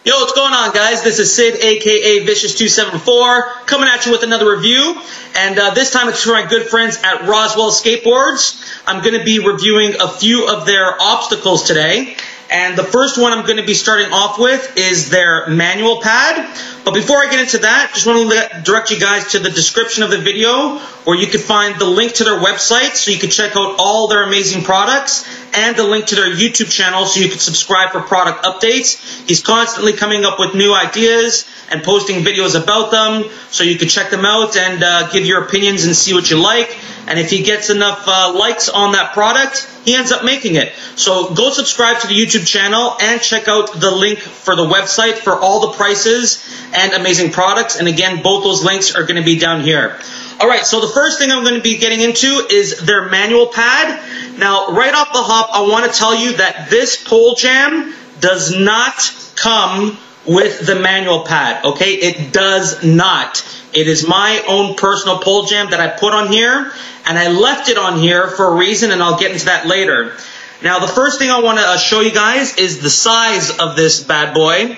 Yo, what's going on, guys? This is Sid, aka Vicious274, coming at you with another review. And this time it's for my good friends at Roswells Skateboards. I'm going to be reviewing a few of their obstacles today. And the first one I'm going to be starting off with is their manual pad. But before I get into that, just want to direct you guys to the description of the video where you can find the link to their website so you can check out all their amazing products, and the link to their YouTube channel so you can subscribe for product updates. He's constantly coming up with new ideas and posting videos about them, so you can check them out and give your opinions and see what you like. And if he gets enough likes on that product, he ends up making it. So go subscribe to the YouTube channel and check out the link for the website for all the prices and amazing products. And again, both those links are going to be down here. Alright, so the first thing I'm going to be getting into is their manual pad. Now, right off the hop, I want to tell you that this pole jam does not come with the manual pad, okay? It does not. It is my own personal pole jam that I put on here, and I left it on here for a reason, and I'll get into that later. Now, the first thing I want to show you guys is the size of this bad boy.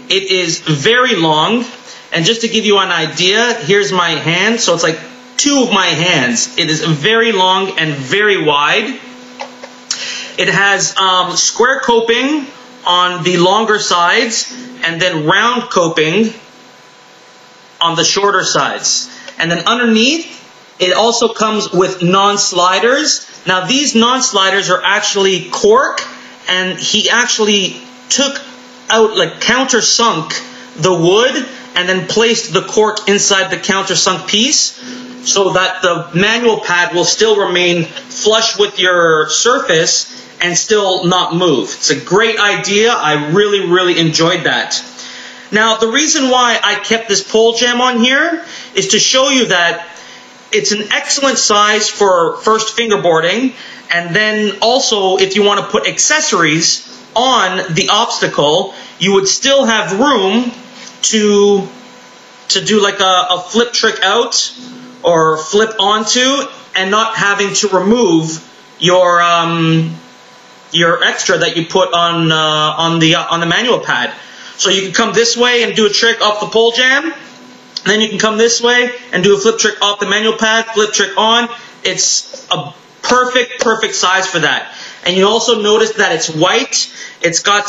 It is very long, and just to give you an idea, here's my hand, so it's like two of my hands. It is very long and very wide. It has square coping on the longer sides, and then round coping on the shorter sides. And then underneath, it also comes with non-sliders. Now, these non-sliders are actually cork, and he actually took out, like, countersunk the wood and then placed the cork inside the countersunk piece so that the manual pad will still remain flush with your surface and still not move. It's a great idea. I really, really enjoyed that. Now, the reason why I kept this pole jam on here is to show you that it's an excellent size for first fingerboarding, and then also if you want to put accessories on the obstacle, you would still have room to do like a flip trick out or flip onto, and not having to remove your extra that you put on the manual pad. So you can come this way and do a trick off the pole jam, and then you can come this way and do a flip trick off the manual pad, flip trick on. It's a perfect size for that. And you also notice that it's white. It's got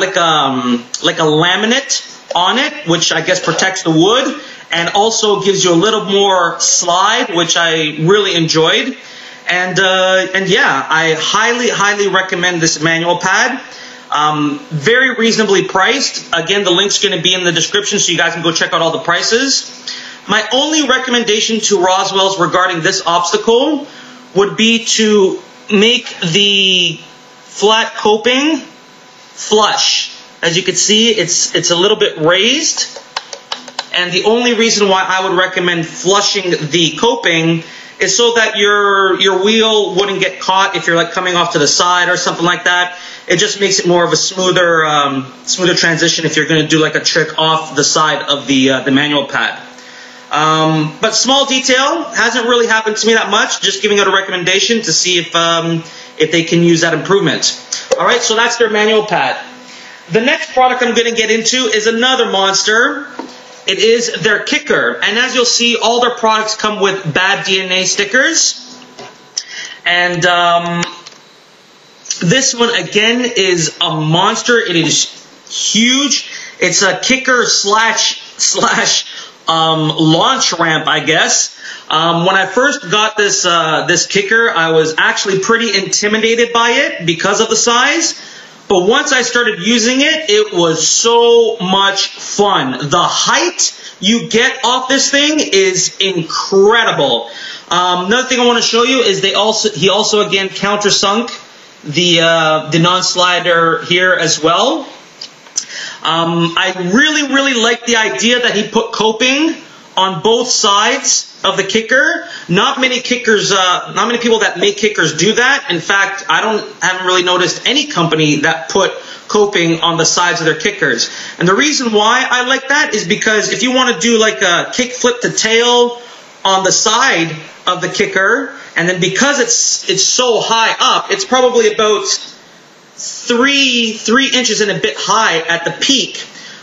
like a laminate on it, which I guess protects the wood, and also gives you a little more slide, which I really enjoyed. And yeah, I highly recommend this manual pad. Very reasonably priced. Again, the link's going to be in the description so you guys can go check out all the prices. My only recommendation to Roswells regarding this obstacle would be to make the flat coping flush. As you can see, it's a little bit raised. And the only reason why I would recommend flushing the coping is so that your wheel wouldn't get caught if you're like coming off to the side or something like that. It just makes it more of a smoother transition if you're going to do like a trick off the side of the manual pad. But small detail, hasn't really happened to me that much. Just giving out a recommendation to see if they can use that improvement. All right, so that's their manual pad. The next product I'm going to get into is another monster. It is their kicker. And as you'll see, all their products come with bad DNA stickers. And this one, again, is a monster. It is huge. It's a kicker slash launch ramp, I guess. When I first got this kicker, I was actually pretty intimidated by it because of the size. But once I started using it, it was so much fun. The height you get off this thing is incredible. Another thing I want to show you is he also again countersunk the non-slider here as well. I really like the idea that he put coping on both sides of the kicker. Not many people that make kickers do that. In fact, haven't really noticed any company that put coping on the sides of their kickers. And the reason why I like that is because if you want to do like a kick flip to tail on the side of the kicker, and then because it's so high up, it's probably about three inches and a bit high at the peak.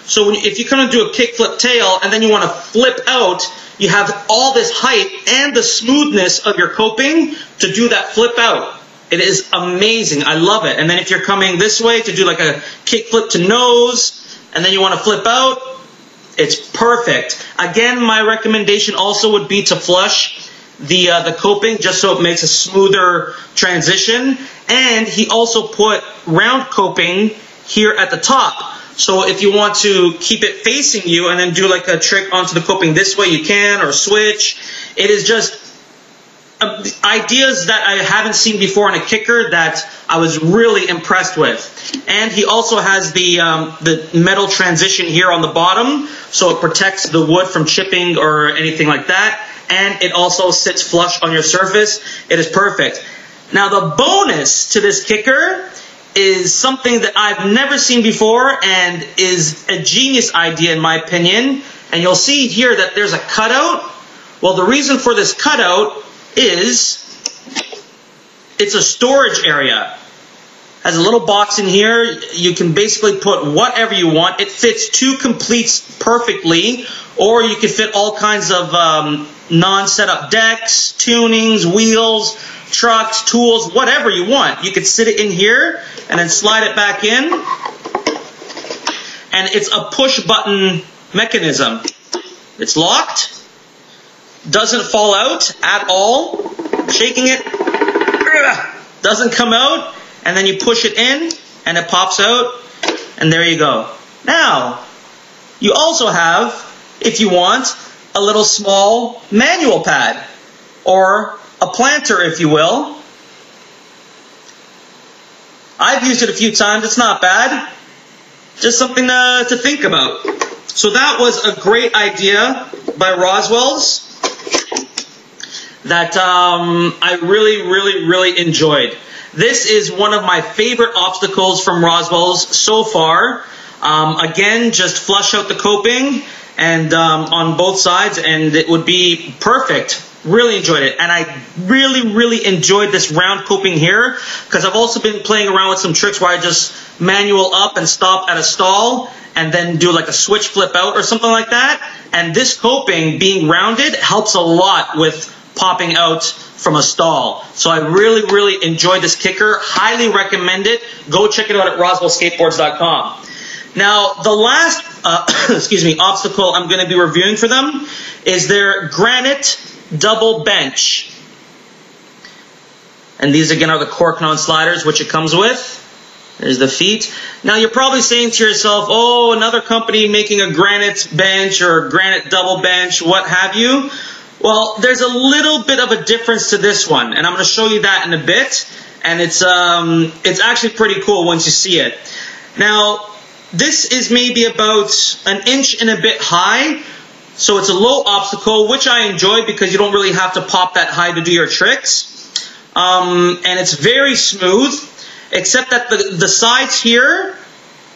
So if you kind of do a kickflip tail and then you want to flip out, you have all this height and the smoothness of your coping to do that flip out. It is amazing. I love it. And then if you're coming this way to do like a kickflip to nose and then you want to flip out, it's perfect. Again, my recommendation also would be to flush the coping just so it makes a smoother transition. And he also put round coping here at the top. So if you want to keep it facing you and then do like a trick onto the coping this way, you can, or switch. It is just ideas that I haven't seen before in a kicker that I was really impressed with. And he also has the metal transition here on the bottom, so it protects the wood from chipping or anything like that. And it also sits flush on your surface. It is perfect. Now the bonus to this kicker is something that I've never seen before and is a genius idea in my opinion. And you'll see here that there's a cutout. Well, the reason for this cutout is it's a storage area. Has a little box in here. You can basically put whatever you want. It fits 2 completes perfectly, or you could fit all kinds of non-setup decks, tunings, wheels, trucks, tools, whatever you want. You could sit it in here and then slide it back in. And it's a push button mechanism. It's locked. Doesn't fall out at all. Shaking it. Doesn't come out. And then you push it in and it pops out. And there you go. Now, you also have, if you want, a little small manual pad. Or a planter, if you will. I've used it a few times. It's not bad. Just something to think about. So that was a great idea by Roswells that I really enjoyed. This is one of my favorite obstacles from Roswells so far. Again, just flush out the coping and on both sides, and it would be perfect. Really enjoyed it. And I really enjoyed this round coping here, because I've also been playing around with some tricks where I just manual up and stop at a stall and then do like a switch flip out or something like that. And this coping being rounded helps a lot with popping out from a stall. So I really enjoyed this kicker. Highly recommend it. Go check it out at roswellskateboards.com. Now, the last obstacle I'm going to be reviewing for them is their granite double bench. And these again are the cork non-sliders which it comes with. There's the feet. Now you're probably saying to yourself, oh, another company making a granite bench or granite double bench, what have you. Well, there's a little bit of a difference to this one, and I'm going to show you that in a bit. And it's actually pretty cool once you see it. Now, this is maybe about 1 inch and a bit high, so it's a low obstacle, which I enjoy because you don't really have to pop that high to do your tricks. And it's very smooth, except that the sides here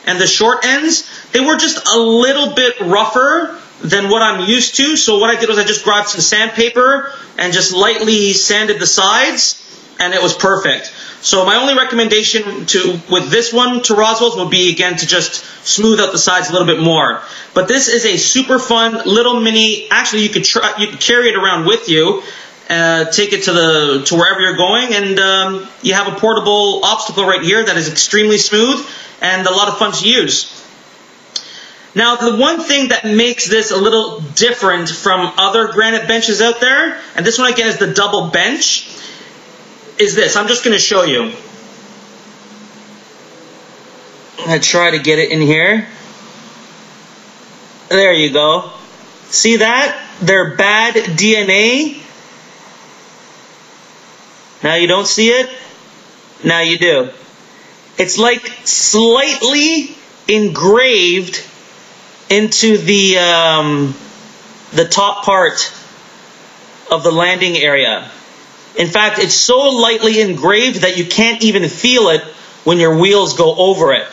and the short ends, they were just a little bit rougher than what I'm used to. So what I did was I just grabbed some sandpaper and just lightly sanded the sides, and it was perfect. So my only recommendation with this one to Roswells would be, again, to just smooth out the sides a little bit more. But this is a super fun little mini. Actually, you could carry it around with you, take it to wherever you're going, and you have a portable obstacle right here that is extremely smooth and a lot of fun to use. Now, the one thing that makes this a little different from other granite benches out there, and this one again is the double bench, is this. I'm just going to show you. I'm going to try to get it in here. There you go. See that? They're bad DNA. Now you don't see it? Now you do. It's like slightly engraved into the top part of the landing area. In fact, it's so lightly engraved that you can't even feel it when your wheels go over it.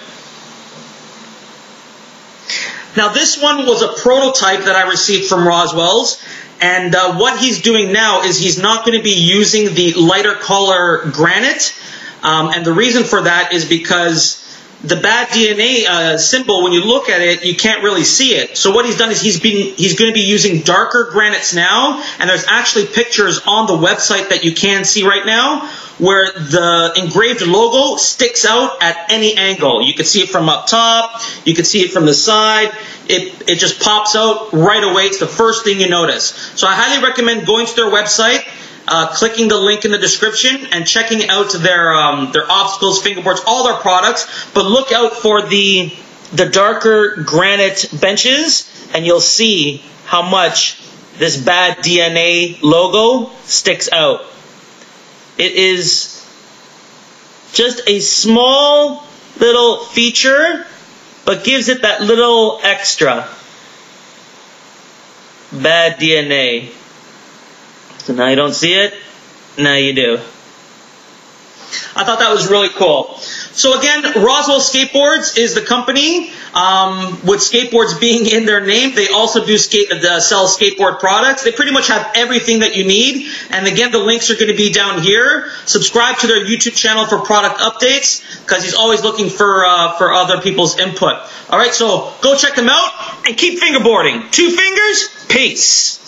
Now, this one was a prototype that I received from Roswells, and what he's doing now is he's not going to be using the lighter color granite. And the reason for that is because the bad DNA symbol, when you look at it, you can't really see it. So what he's done is he's going to be using darker granites now, and there's actually pictures on the website that you can see right now where the engraved logo sticks out at any angle. You can see it from up top, you can see it from the side. It just pops out right away. It's the first thing you notice. So I highly recommend going to their website, clicking the link in the description, and checking out their obstacles, fingerboards, all their products. But look out for the darker granite benches, and you'll see how much this bad DNA logo sticks out. It is just a small little feature, but gives it that little extra. Bad DNA. So now you don't see it, now you do. I thought that was really cool. So again, Roswells Skateboards is the company. With skateboards being in their name, they also do sell skateboard products. They pretty much have everything that you need. And again, the links are going to be down here. Subscribe to their YouTube channel for product updates, because he's always looking for other people's input. All right, so go check them out and keep fingerboarding. 2 fingers, peace.